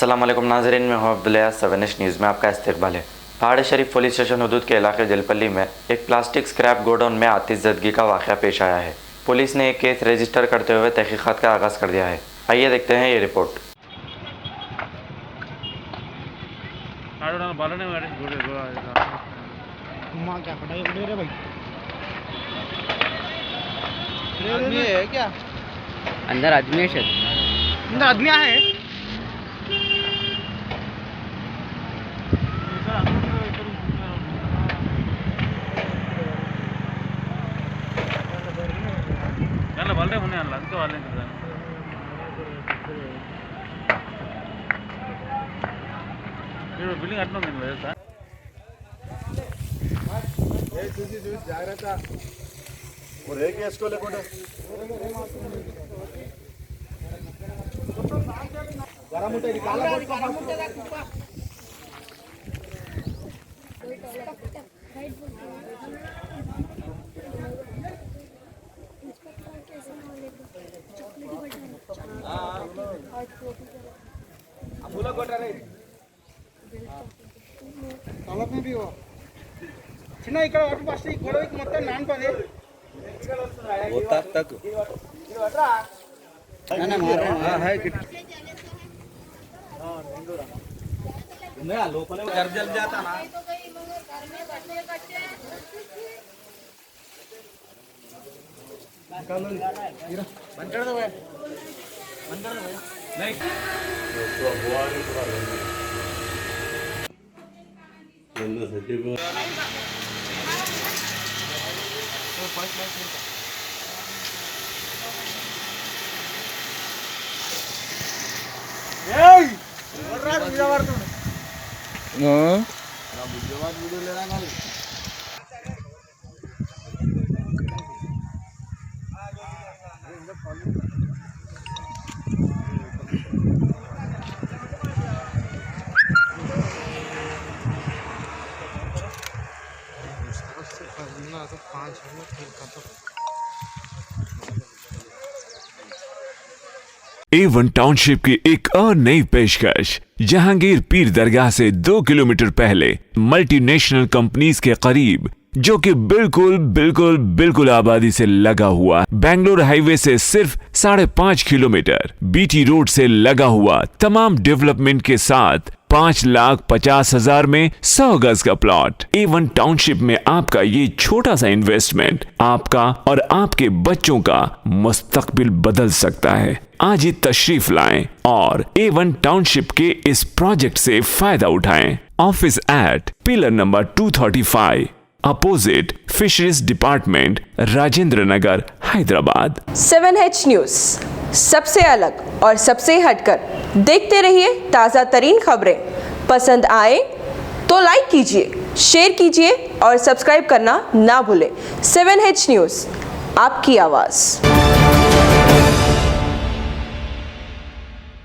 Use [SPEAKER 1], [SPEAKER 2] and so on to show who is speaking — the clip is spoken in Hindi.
[SPEAKER 1] अस्सलाम वालेकुम नाज़रीन, मैं हूं अब्दुल्ला। 7H न्यूज़ में आपका इस्तकबाल है। पहाड़ शरीफ पुलिस स्टेशन हदूद के इलाके जलपल्ली में एक प्लास्टिक स्क्रैप गोडाउन में आतिशज़दगी का वाक़या पेश आया है। पुलिस ने एक केस रजिस्टर करते हुए तहकीक़ात का आगाज़ कर दिया है। आइए देखते हैं ये रिपोर्ट।
[SPEAKER 2] आदमी है क्या?
[SPEAKER 3] अंदर आदमी है शायद।
[SPEAKER 2] अंदर आदमी है। వాళ్ళే ఉన్నాయి అలా అంతే వాళ్ళే కదా మీరు బిల్డింగ్ అట్లా ఉంది కదా సార్ ఏ చూసి జాగ్రత్త ఒరే కేసుకోలేకుండా గరం ఉంటే ఇది కాళ్ళ కొట్టుకో గరం ఉంటే దా కుప్ప फूल कोटारे तलब में भी हो చిన్న ఇక్కడ అటు ఫస్ట్ ఈ గొడవకి మొత్తం నాన్పది होता तक ना मार रहा हां है कि हां निंदोरा नहीं लोकल में घर जल जाता ना निकालो बंद कर दो भाई बंद कर दो भाई नहीं तो बुआ नहीं पड़ा बंद सच्चे को तो पांच ఏయ్ ఎవర్రా వీడియో వాడుతున్నా నా వీడియో లేరా కాదు तो 5 मिनट फिर खत्म।
[SPEAKER 4] A1 टाउनशिप की एक और नई पेशकश। जहांगीर पीर दरगाह से 2 किलोमीटर पहले मल्टीनेशनल कंपनीज के करीब, जो कि बिल्कुल आबादी से लगा हुआ, बेंगलोर हाईवे से सिर्फ 5.5 किलोमीटर, बीटी रोड से लगा हुआ, तमाम डेवलपमेंट के साथ 5,50,000 में 100 गज का प्लॉट। A1 टाउनशिप में आपका ये छोटा सा इन्वेस्टमेंट आपका और आपके बच्चों का मुस्तकबिल बदल सकता है। आज ही तशरीफ लाएं और A1 टाउनशिप के इस प्रोजेक्ट से फायदा उठाएं। Office at pillar number 235 opposite fisheries department, Rajendra Nagar, Hyderabad.
[SPEAKER 5] 7H news, सबसे अलग और सबसे हटकर। देखते रहिए ताज़ा तरीन खबरें। पसंद आए तो लाइक कीजिए, शेयर कीजिए और सब्सक्राइब करना ना भूलें। 7H न्यूज़, आपकी आवाज़।